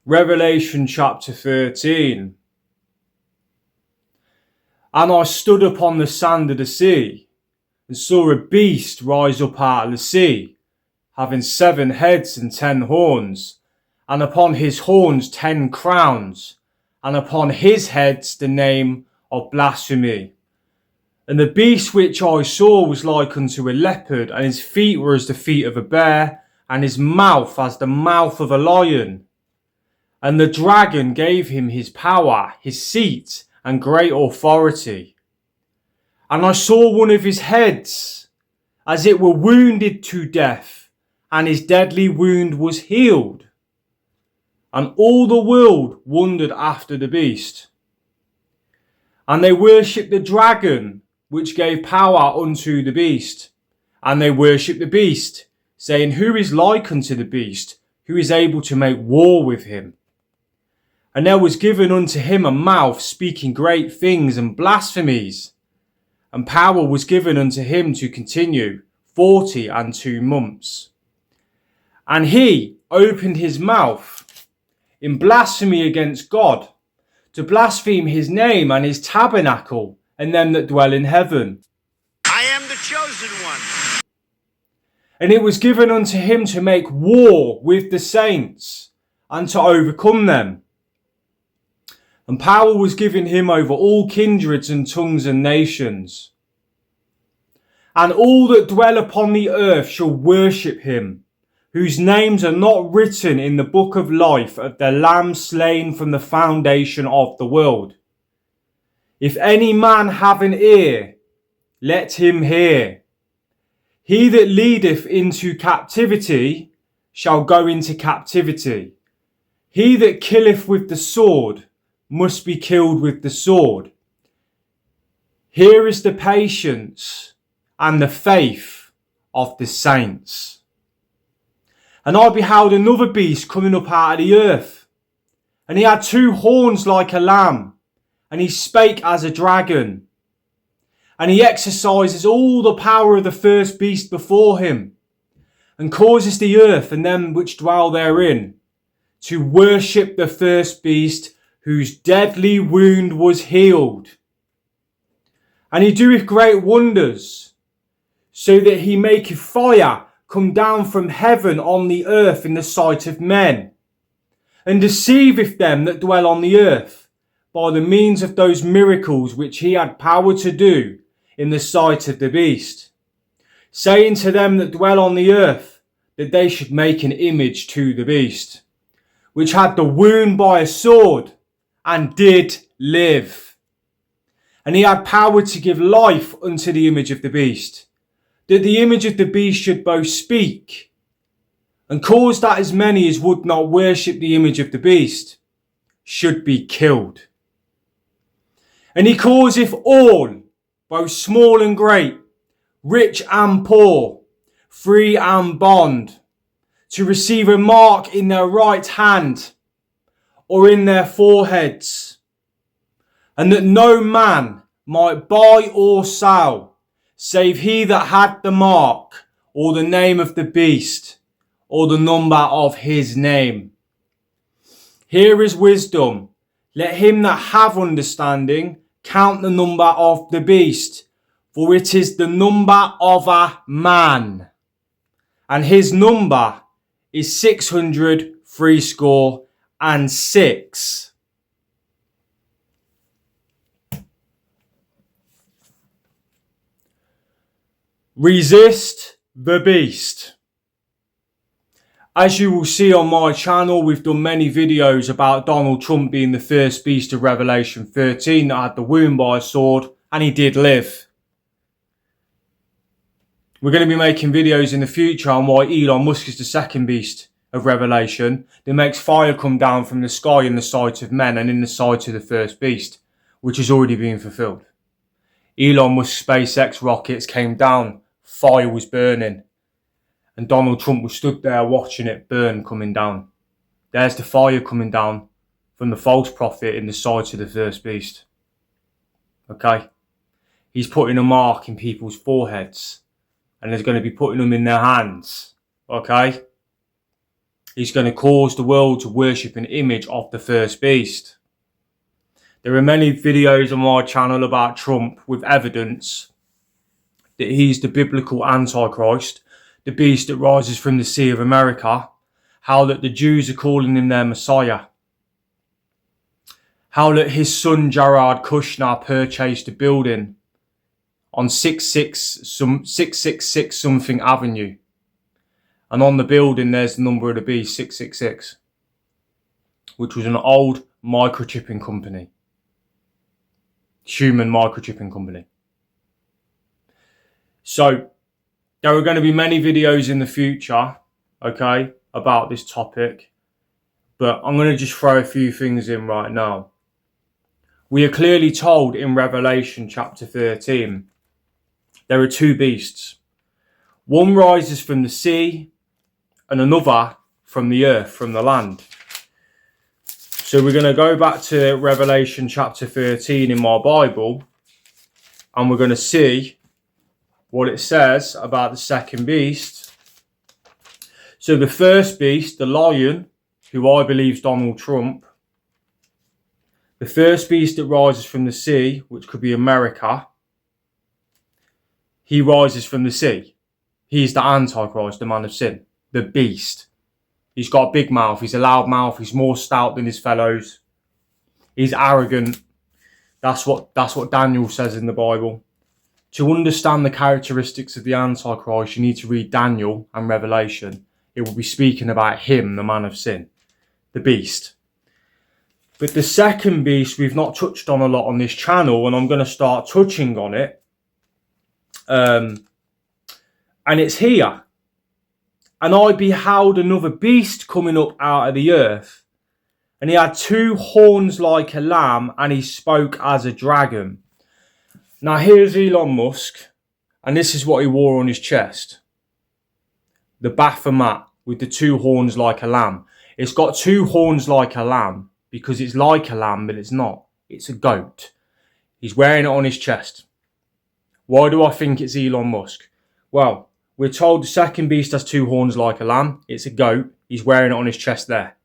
Revelation chapter 13. And I stood upon the sand of the sea, and saw a beast rise up out of the sea, having 7 heads and 10 horns, and upon his horns 10 crowns, and upon his heads the name of blasphemy. And the beast which I saw was like unto a leopard, and his feet were as the feet of a bear, and his mouth as the mouth of a lion. And the dragon gave him his power, his seat, and great authority. And I saw one of his heads, as it were wounded to death, and his deadly wound was healed. And all the world wondered after the beast. And they worshipped the dragon, which gave power unto the beast. And they worshipped the beast, saying, Who is like unto the beast? Who is able to make war with him? And there was given unto him a mouth speaking great things and blasphemies. And power was given unto him to continue 42 months. And he opened his mouth in blasphemy against God, to blaspheme his name and his tabernacle and them that dwell in heaven. I am the chosen one. And it was given unto him to make war with the saints and to overcome them. And power was given him over all kindreds and tongues and nations. And all that dwell upon the earth shall worship him, whose names are not written in the book of life of the Lamb slain from the foundation of the world. If any man have an ear, let him hear. He that leadeth into captivity shall go into captivity. He that killeth with the sword must be killed with the sword. Here is the patience and the faith of the saints. And I beheld another beast coming up out of the earth, and he had 2 horns like a lamb, and he spake as a dragon. And he exercises all the power of the first beast before him, and causes the earth and them which dwell therein to worship the first beast, whose deadly wound was healed. And he doeth great wonders, so that he maketh fire come down from heaven on the earth in the sight of men, and deceiveth them that dwell on the earth by the means of those miracles which he had power to do in the sight of the beast, saying to them that dwell on the earth that they should make an image to the beast, which had the wound by a sword, and did live. And he had power to give life unto the image of the beast, that the image of the beast should both speak, and cause that as many as would not worship the image of the beast should be killed. And he causeth all, both small and great, rich and poor, free and bond, to receive a mark in their right hand or in their foreheads, and that no man might buy or sell, save he that had the mark, or the name of the beast, or the number of his name. Here is wisdom. Let him that have understanding count the number of the beast, for it is the number of a man, and his number is 666. Resist the beast. As you will see on my channel, we've done many videos about Donald Trump being the first beast of Revelation 13 that had the wound by a sword, and he did live. We're going to be making videos in the future on why Elon Musk is the second beast of Revelation that makes fire come down from the sky in the sight of men and in the sight of the first beast, which is already being fulfilled. Elon Musk's SpaceX rockets came down, fire was burning, and Donald Trump was stood there watching it burn coming down. There's the fire coming down from the false prophet in the sight of the first beast. Okay? He's putting a mark in people's foreheads, and there's going to be putting them in their hands. Okay? He's going to cause the world to worship an image of the first beast. There are many videos on my channel about Trump with evidence that he's the biblical Antichrist, the beast that rises from the sea of America, how that the Jews are calling him their Messiah, how that his son Jared Kushner purchased a building on 666 something Avenue. And on the building there's the number of the beast, 666, which was an old microchipping company. Human microchipping company. So there are going to be many videos in the future, okay, about this topic. But I'm going to just throw a few things in right now. We are clearly told in Revelation chapter 13, there are two beasts. One rises from the sea and another from the earth, from the land. So we're going to go back to Revelation chapter 13 in my Bible, and we're going to see what it says about the second beast. So the first beast, the lion, who I believe is Donald Trump, the first beast that rises from the sea, which could be America, he rises from the sea. He's the Antichrist, the man of sin, the beast. He's got a big mouth. He's a loud mouth. He's more stout than his fellows. He's arrogant. That's what Daniel says in the Bible. To understand the characteristics of the Antichrist, you need to read Daniel and Revelation. It will be speaking about him, the man of sin, the beast. But the second beast we've not touched on a lot on this channel, and I'm going to start touching on it. And it's here. And I beheld another beast coming up out of the earth. And he had two horns like a lamb, and he spoke as a dragon. Now here's Elon Musk, and this is what he wore on his chest. The Baphomet with the two horns like a lamb. It's got two horns like a lamb because it's like a lamb, but it's not. It's a goat. He's wearing it on his chest. Why do I think it's Elon Musk? Well, we're told the second beast has two horns like a lamb. It's a goat. He's wearing it on his chest there.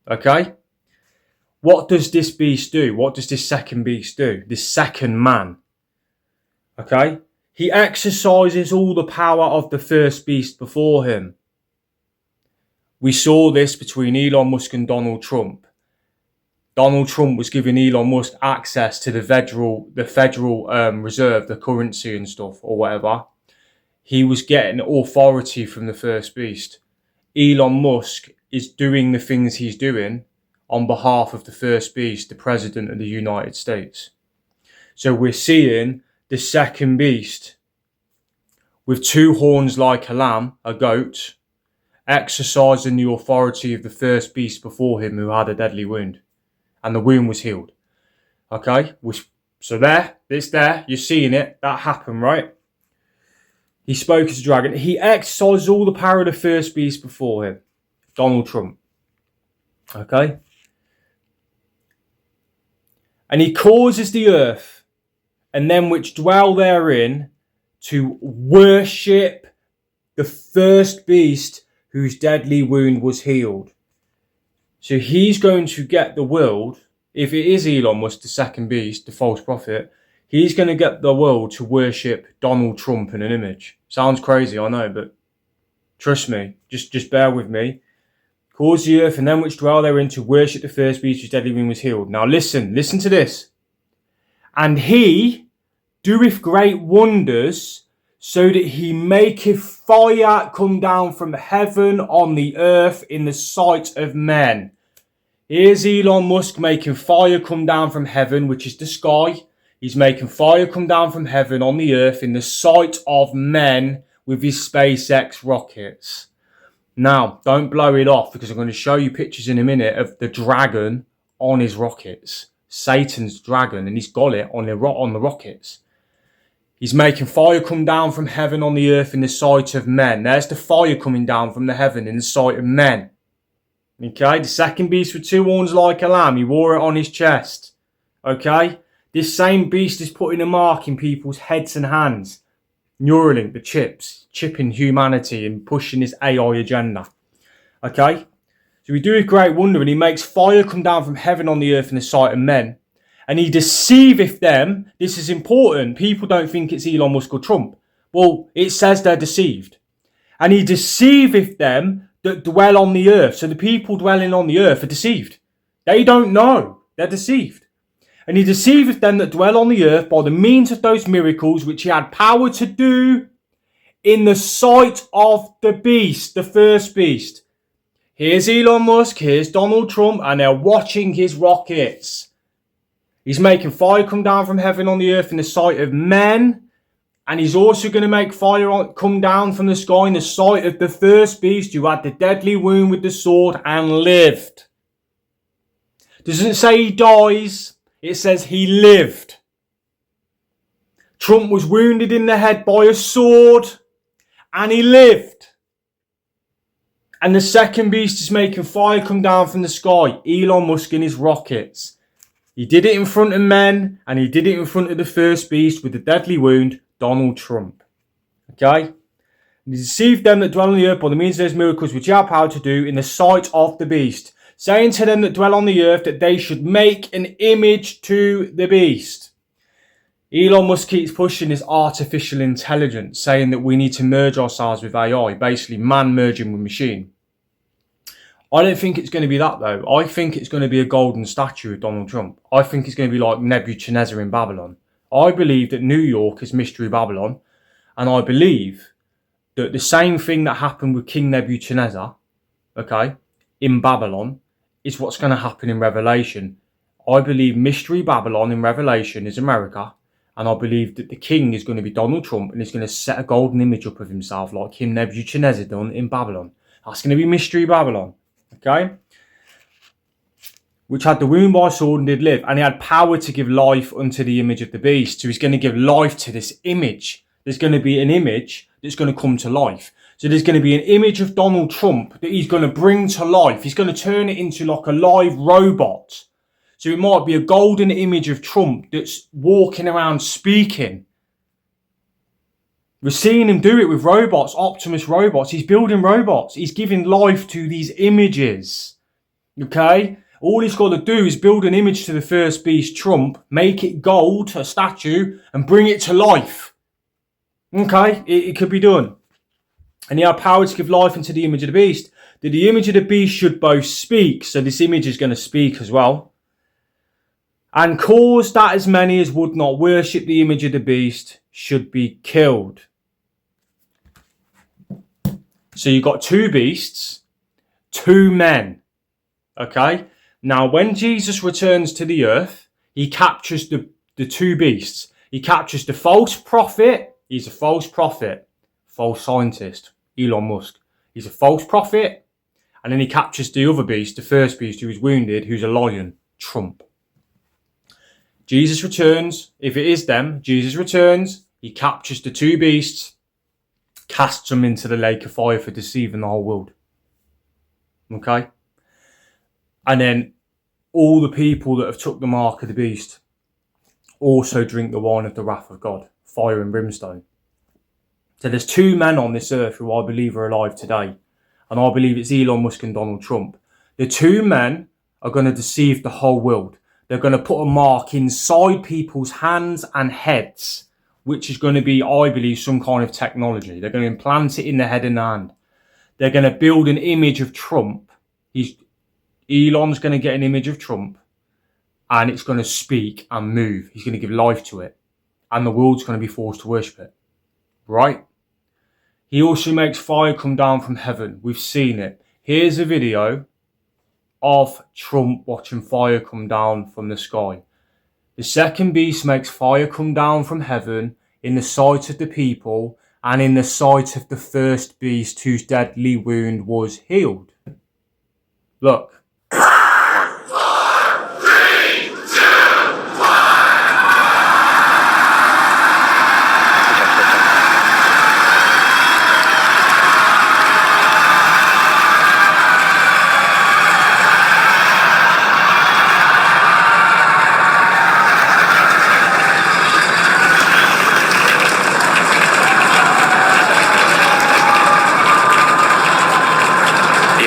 Okay? What does this beast do? What does this second beast do? This second man. Okay? He exercises all the power of the first beast before him. We saw this between Elon Musk and Donald Trump. Donald Trump was giving Elon Musk access to the federal reserve, the currency and stuff, or whatever. He was getting authority from the first beast. Elon Musk is doing the things he's doing on behalf of the first beast, the President of the United States. So we're seeing the second beast with two horns like a lamb, a goat, exercising the authority of the first beast before him who had a deadly wound. And the wound was healed. Okay? So it's there, you're seeing it, that happened, right? He spoke as a dragon. He exercised all the power of the first beast before him. Donald Trump. Okay? And he causes the earth and them which dwell therein to worship the first beast whose deadly wound was healed. So he's going to get the world, if it is Elon Musk, the second beast, the false prophet, he's going to get the world to worship Donald Trump in an image. Sounds crazy, I know, but trust me, just bear with me. Cause the earth and them which dwell therein to worship the first beast whose deadly wound was healed. Now listen to this. And he doeth great wonders, so that he maketh fire come down from heaven on the earth in the sight of men. Here's Elon Musk making fire come down from heaven, which is the sky. He's making fire come down from heaven on the earth in the sight of men with his SpaceX rockets. Now, don't blow it off, because I'm going to show you pictures in a minute of the dragon on his rockets. Satan's dragon, and he's got it on the rockets. He's making fire come down from heaven on the earth in the sight of men. There's the fire coming down from the heaven in the sight of men. Okay, the second beast with two horns like a lamb. He wore it on his chest. Okay, this same beast is putting a mark in people's heads and hands. Neuralink, the chips, chipping humanity and pushing this AI agenda. Okay? So he doeth great wonder, and he makes fire come down from heaven on the earth in the sight of men. And he deceiveth them. This is important. People don't think it's Elon Musk or Trump. Well, it says they're deceived. And he deceiveth them that dwell on the earth. So the people dwelling on the earth are deceived. They don't know. They're deceived. And he deceiveth them that dwell on the earth by the means of those miracles which he had power to do in the sight of the beast, the first beast. Here's Elon Musk, here's Donald Trump, and they're watching his rockets. He's making fire come down from heaven on the earth in the sight of men. And he's also going to make fire come down from the sky in the sight of the first beast who had the deadly wound with the sword and lived. Doesn't say he dies. It says he lived. Trump was wounded in the head by a sword and he lived. And the second beast is making fire come down from the sky. Elon Musk in his rockets. He did it in front of men and he did it in front of the first beast with the deadly wound, Donald Trump. Okay? And he deceived them that dwell on the earth by the means of those miracles which he had power to do in the sight of the beast, saying to them that dwell on the earth that they should make an image to the beast. Elon Musk keeps pushing this artificial intelligence, saying that we need to merge ourselves with AI, basically man merging with machine. I don't think it's going to be that though. I think it's going to be a golden statue of Donald Trump. I think it's going to be like Nebuchadnezzar in Babylon. I believe that New York is Mystery Babylon, and I believe that the same thing that happened with King Nebuchadnezzar, okay, in Babylon, is what's going to happen in Revelation. I believe Mystery Babylon in Revelation is America, and I believe that the king is going to be Donald Trump, and he's going to set a golden image up of himself like him Nebuchadnezzar done in Babylon. That's going to be Mystery Babylon, okay? Which had the wound by sword and did live, and he had power to give life unto the image of the beast. So he's going to give life to this image. There's going to be an image that's going to come to life. So there's going to be an image of Donald Trump that he's going to bring to life. He's going to turn it into like a live robot. So it might be a golden image of Trump that's walking around speaking. We're seeing him do it with robots, Optimus robots. He's building robots. He's giving life to these images. Okay? All he's got to do is build an image to the first beast, Trump, make it gold, a statue, and bring it to life. Okay? It could be done. And he had power to give life into the image of the beast. That the image of the beast should both speak. So this image is going to speak as well. And cause that as many as would not worship the image of the beast should be killed. So you've got two beasts, two men. Okay? Now, when Jesus returns to the earth, he captures the two beasts. He captures the false prophet. He's a false prophet, false scientist, Elon Musk. He's a false prophet. And then he captures the other beast, the first beast who is wounded, who's a lion, Trump. Jesus returns. If it is them, Jesus returns. He captures the two beasts, casts them into the lake of fire for deceiving the whole world. Okay? And then all the people that have took the mark of the beast also drink the wine of the wrath of God, fire and brimstone. So there's two men on this earth who I believe are alive today. And I believe it's Elon Musk and Donald Trump. The two men are going to deceive the whole world. They're going to put a mark inside people's hands and heads, which is going to be, I believe, some kind of technology. They're going to implant it in the head and the hand. They're going to build an image of Trump. Elon's going to get an image of Trump, and it's going to speak and move. He's going to give life to it, and the world's going to be forced to worship it. Right? He also makes fire come down from heaven. We've seen it. Here's a video of Trump watching fire come down from the sky. The second beast makes fire come down from heaven in the sight of the people and in the sight of the first beast whose deadly wound was healed. Look.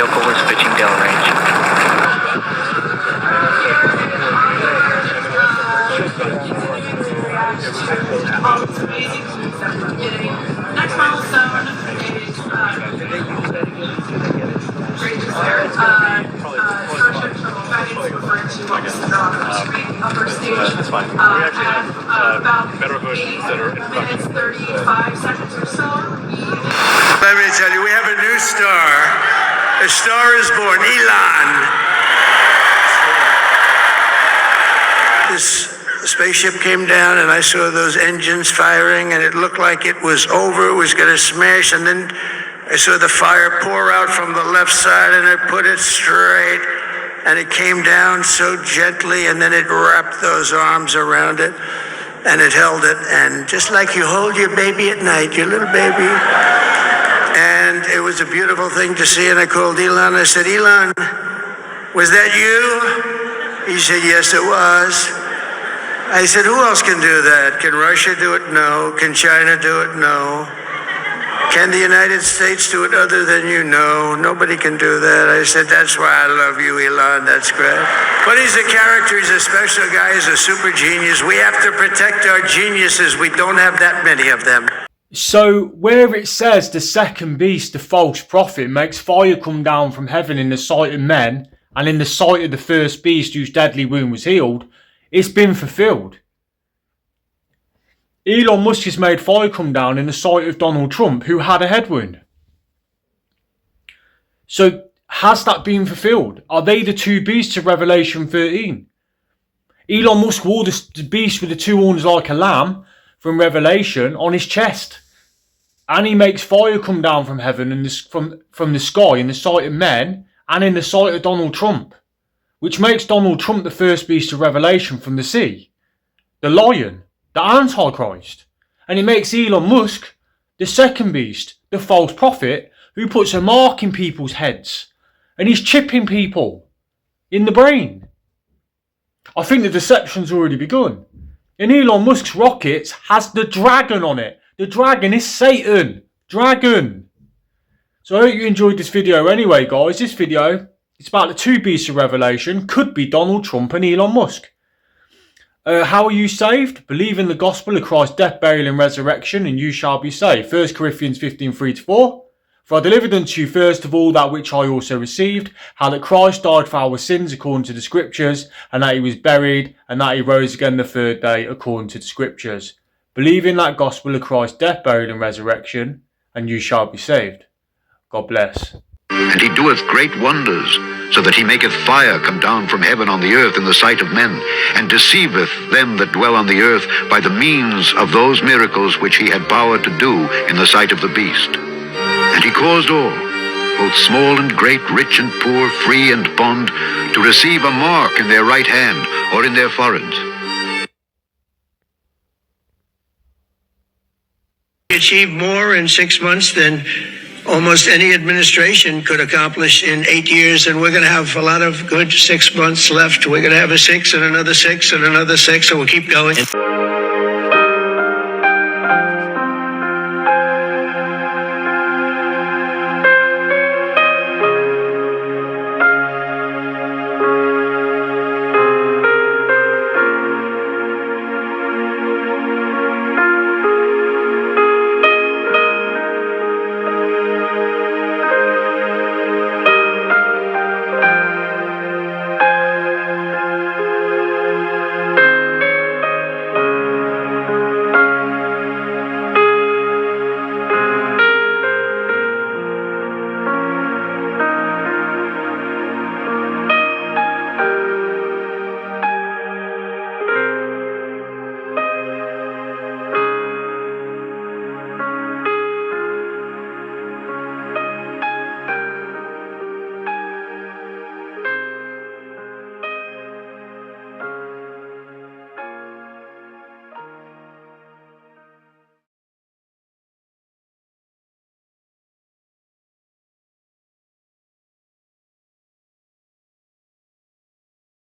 vehicle was pitching downrange. Next milestone is Starship Shuttle guidance referring to what was on the screen, upper stage. That's fine. We actually have about better versions that are in front of minutes, you. 35 seconds or so. Let me tell you, we have a new star. A star is born, Elon. This spaceship came down and I saw those engines firing and it looked like it was over, it was going to smash, and then I saw the fire pour out from the left side and I put it straight and it came down so gently and then it wrapped those arms around it and it held it, and just like you hold your baby at night, your little baby. And it was a beautiful thing to see, and I called Elon. I said, Elon, was that you? He said, yes, it was. I said, who else can do that? Can Russia do it? No. Can China do it? No. Can the United States do it other than you? No. Nobody can do that. I said, that's why I love you, Elon. That's great. But he's a character. He's a special guy. He's a super genius. We have to protect our geniuses. We don't have that many of them. So where it says the second beast, the false prophet, makes fire come down from heaven in the sight of men and in the sight of the first beast whose deadly wound was healed, it's been fulfilled. Elon Musk has made fire come down in the sight of Donald Trump, who had a head wound. So has that been fulfilled? Are they the two beasts of Revelation 13? Elon Musk wore the beast with the two horns like a lamb from Revelation on his chest. And he makes fire come down from heaven and from the sky in the sight of men and in the sight of Donald Trump, which makes Donald Trump the first beast of Revelation from the sea, the lion, the Antichrist. And it makes Elon Musk the second beast, the false prophet, who puts a mark in people's heads and he's chipping people in the brain. I think the deception's already begun. And Elon Musk's rockets has the dragon on it. The dragon is Satan. Dragon. So I hope you enjoyed this video anyway, guys. This video, it's about the two beasts of Revelation. Could be Donald Trump and Elon Musk. How are you saved? Believe in the gospel of Christ's death, burial and resurrection, and you shall be saved. 1 Corinthians 15:3-4. For I delivered unto you first of all that which I also received, how that Christ died for our sins according to the Scriptures, and that he was buried, and that he rose again the third day according to the Scriptures. Believe in that gospel of Christ's death, burial and resurrection, and you shall be saved. God bless. And he doeth great wonders, so that he maketh fire come down from heaven on the earth in the sight of men, and deceiveth them that dwell on the earth by the means of those miracles which he had power to do in the sight of the beast. And he caused all, both small and great, rich and poor, free and bond, to receive a mark in their right hand or in their foreheads. We achieved more in 6 months than almost any administration could accomplish in 8 years, and we're going to have a lot of good 6 months left. We're going to have a 6 and another 6 and another 6, and we'll keep going.